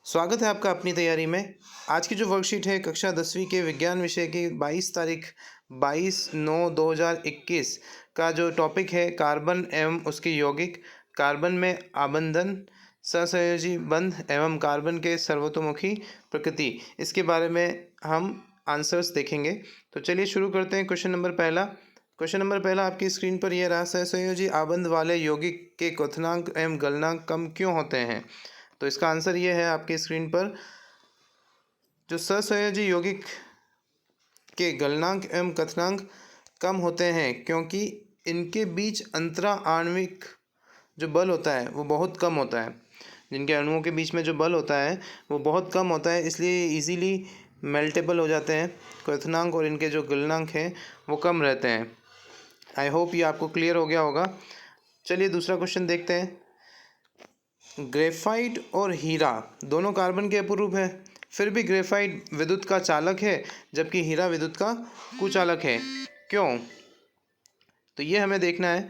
स्वागत है आपका अपनी तैयारी में। आज की जो वर्कशीट है कक्षा 10वीं के विज्ञान विषय की 22 तारीख 22/9/2021 का जो टॉपिक है कार्बन एवं उसके यौगिक, कार्बन में आबंधन, सहसंयोजी बंध एवं कार्बन के सर्वतोमुखी प्रकृति, इसके बारे में हम आंसर्स देखेंगे। तो चलिए शुरू करते हैं। क्वेश्चन नंबर पहला आपकी स्क्रीन पर यह रहा, सहसंयोजी आबंध वाले यौगिक के क्वथनांक एवं गलनांक कम क्यों होते हैं। तो इसका आंसर ये है आपकी स्क्रीन पर, जो सहसंयोजी यौगिक के गलनांक एवं क्वथनांक कम होते हैं क्योंकि इनके बीच अंतरा आणविक जो बल होता है वो बहुत कम होता है। जिनके अणुओं के बीच में जो बल होता है वो बहुत कम होता है, इसलिए इजीली मेल्टेबल हो जाते हैं क्वथनांक, और इनके जो गलनांक हैं वो कम रहते हैं। आई होप ये आपको क्लियर हो गया होगा। चलिए दूसरा क्वेश्चन देखते हैं। ग्रेफाइट और हीरा दोनों कार्बन के अपरूप है, फिर भी ग्रेफाइट विद्युत का चालक है जबकि हीरा विद्युत का कुचालक है, क्यों? तो ये हमें देखना है।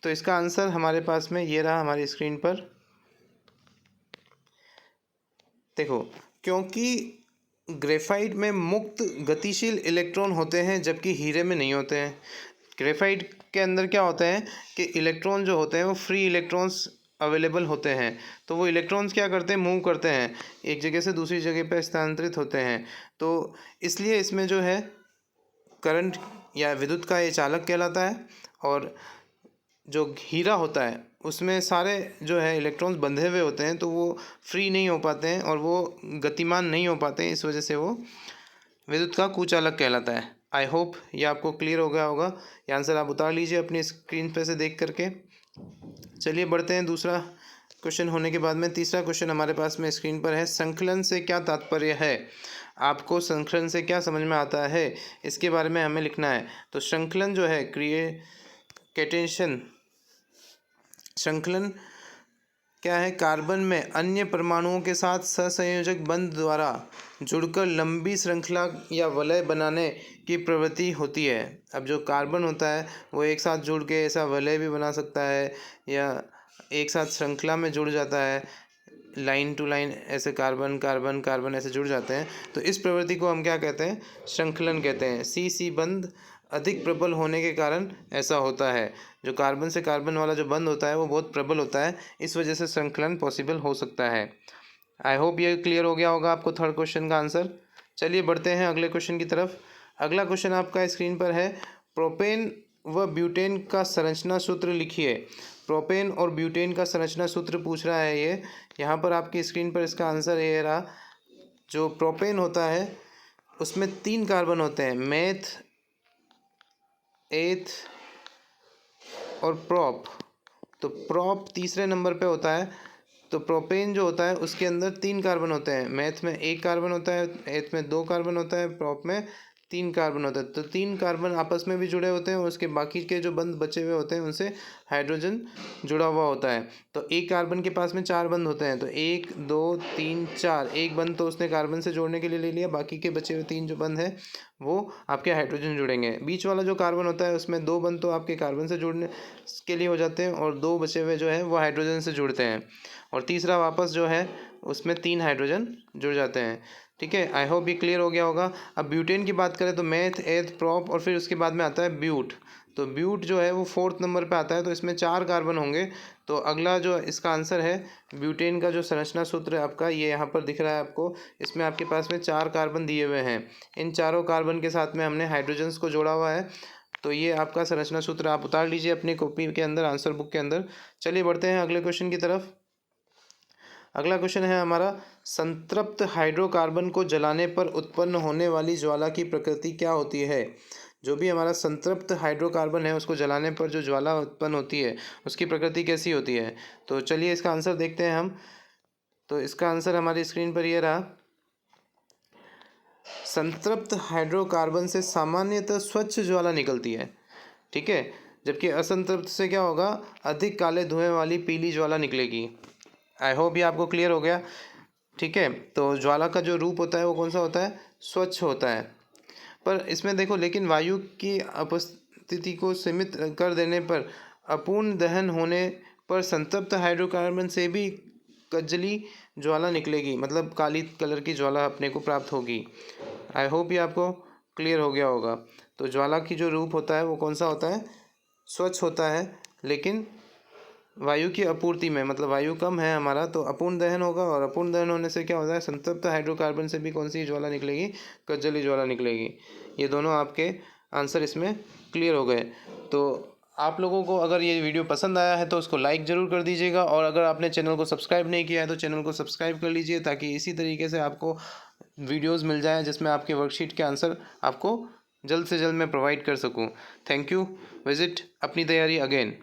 तो इसका आंसर हमारे पास में ये रहा हमारी स्क्रीन पर। देखो, क्योंकि ग्रेफाइट में मुक्त गतिशील इलेक्ट्रॉन होते हैं जबकि हीरे में नहीं होते हैं। ग्रेफाइट के अंदर क्या होता है कि इलेक्ट्रॉन जो होते हैं वो फ्री इलेक्ट्रॉन्स अवेलेबल होते हैं, तो वो इलेक्ट्रॉन्स क्या करते हैं, मूव करते हैं, एक जगह से दूसरी जगह पर स्थानांतरित होते हैं। तो इसलिए इसमें जो है करंट या विद्युत का ये चालक कहलाता है। और जो हीरा होता है उसमें सारे जो है इलेक्ट्रॉन्स बंधे हुए होते हैं, तो वो फ्री नहीं हो पाते हैं और वो गतिमान नहीं हो पाते हैं, इस वजह से वो विद्युत का कुचालक कहलाता है। आई होप ये आपको क्लियर हो गया होगा। ये आंसर आप उतार लीजिए अपनी स्क्रीन पे से देख करके। चलिए बढ़ते हैं दूसरा क्वेश्चन होने के बाद में। तीसरा क्वेश्चन हमारे पास में स्क्रीन पर है, संकलन से क्या तात्पर्य है। आपको संकलन से क्या समझ में आता है इसके बारे में हमें लिखना है। तो संकलन जो है श्रृंखलन क्या है, कार्बन में अन्य परमाणुओं के साथ सहसंयोजक बंध द्वारा जुड़कर लंबी श्रृंखला या वलय बनाने की प्रवृत्ति होती है। अब जो कार्बन होता है वो एक साथ जुड़ के ऐसा वलय भी बना सकता है या एक साथ श्रृंखला में जुड़ जाता है, लाइन टू लाइन ऐसे कार्बन कार्बन कार्बन ऐसे जुड़ जाते हैं। तो इस प्रवृत्ति को हम क्या कहते हैं, श्रृंखलन कहते हैं। सी बंध अधिक प्रबल होने के कारण ऐसा होता है। जो कार्बन से कार्बन वाला जो बंध होता है वो बहुत प्रबल होता है, इस वजह से श्रृंखलन पॉसिबल हो सकता है। आई होप ये क्लियर हो गया होगा आपको थर्ड क्वेश्चन का आंसर। चलिए बढ़ते हैं अगले क्वेश्चन की तरफ। अगला क्वेश्चन आपका स्क्रीन पर है, प्रोपेन व ब्यूटेन का संरचना सूत्र लिखिए। प्रोपेन और ब्यूटेन का संरचना सूत्र पूछ रहा है ये। यहाँ पर आपकी स्क्रीन पर इसका आंसर ये रहा। जो प्रोपेन होता है उसमें 3 कार्बन होते हैं, मेथ, एथ और प्रोप। तो प्रोप तीसरे नंबर पे होता है। तो प्रोपेन जो होता है उसके अंदर 3 कार्बन होते हैं, मैथ में 1 कार्बन होता है, एथ में 2 कार्बन होता है, प्रोप में 3 कार्बन होता है। तो 3 कार्बन आपस में भी जुड़े होते हैं और उसके बाकी के जो बंध बचे हुए होते हैं उनसे हाइड्रोजन जुड़ा हुआ होता है। तो एक कार्बन के पास में 4 बंध होते हैं, तो 1 2 3 4, एक बंध तो उसने कार्बन से जोड़ने के लिए ले लिया, बाकी के बचे हुए 3 जो बंध है वो आपके हाइड्रोजन जुड़ेंगे। बीच वाला जो कार्बन होता है उसमें 2 बंध तो आपके कार्बन से जुड़ने के लिए हो जाते हैं और 2 बचे हुए जो है वो हाइड्रोजन से जुड़ते हैं, और तीसरा वापस जो है उसमें 3 हाइड्रोजन जुड़ जाते हैं। ठीक है, आई होप ये क्लियर हो गया होगा। अब ब्यूटेन की बात करें तो मेथ, एथ, प्रोप और फिर उसके बाद में आता है ब्यूट। तो ब्यूट जो है वो 4th नंबर पे आता है, तो इसमें 4 कार्बन होंगे। तो अगला जो इसका आंसर है, ब्यूटेन का जो संरचना सूत्र है आपका ये यहाँ पर दिख रहा है आपको। इसमें आपके पास में 4 कार्बन दिए हुए हैं, इन चारों कार्बन के साथ में हमने हाइड्रोजन्स को जोड़ा हुआ है। तो ये आपका संरचना सूत्र आप उतार लीजिए अपनी कॉपी के अंदर, आंसर बुक के अंदर। चलिए बढ़ते हैं अगले क्वेश्चन की तरफ। अगला क्वेश्चन है हमारा, संतृप्त हाइड्रोकार्बन को जलाने पर उत्पन्न होने वाली ज्वाला की प्रकृति क्या होती है। जो भी हमारा संतृप्त हाइड्रोकार्बन है उसको जलाने पर जो ज्वाला उत्पन्न होती है उसकी प्रकृति कैसी होती है। तो चलिए इसका आंसर देखते हैं हम। तो इसका आंसर हमारी स्क्रीन पर यह रहा, संतृप्त हाइड्रोकार्बन से सामान्यतः स्वच्छ ज्वाला निकलती है। ठीक है, जबकि असंतृप्त से क्या होगा, अधिक काले धुएं वाली पीली ज्वाला निकलेगी। आई होप ये आपको क्लियर हो गया। ठीक है, तो ज्वाला का जो रूप होता है वो कौन सा होता है, स्वच्छ होता है। पर इसमें देखो, लेकिन वायु की उपस्थिति को सीमित कर देने पर, अपूर्ण दहन होने पर संतृप्त हाइड्रोकार्बन से भी कज्जली ज्वाला निकलेगी, मतलब काली कलर की ज्वाला अपने को प्राप्त होगी। आई होप ये आपको क्लियर हो गया होगा। तो ज्वाला की जो रूप होता है वो कौन सा होता है? स्वच्छ होता है, लेकिन वायु की आपूर्ति में, मतलब वायु कम है हमारा तो अपूर्ण दहन होगा, और अपूर्ण दहन होने से क्या होता है? संतृप्त हाइड्रोकार्बन से भी कौन सी ज्वाला निकलेगी? कज्जली ज्वाला निकलेगी। ये दोनों आपके आंसर इसमें क्लियर हो गए। तो आप लोगों को अगर ये वीडियो पसंद आया है तो उसको लाइक ज़रूर कर दीजिएगा, और अगर आपने चैनल को सब्सक्राइब नहीं किया है तो चैनल को सब्सक्राइब कर लीजिए, ताकि इसी तरीके से आपको वीडियोज़ मिल जाएँ जिसमें आपके वर्कशीट के आंसर आपको जल्द से जल्द मैं प्रोवाइड कर सकूँ। Thank you. विजिट अपनी तैयारी अगेन।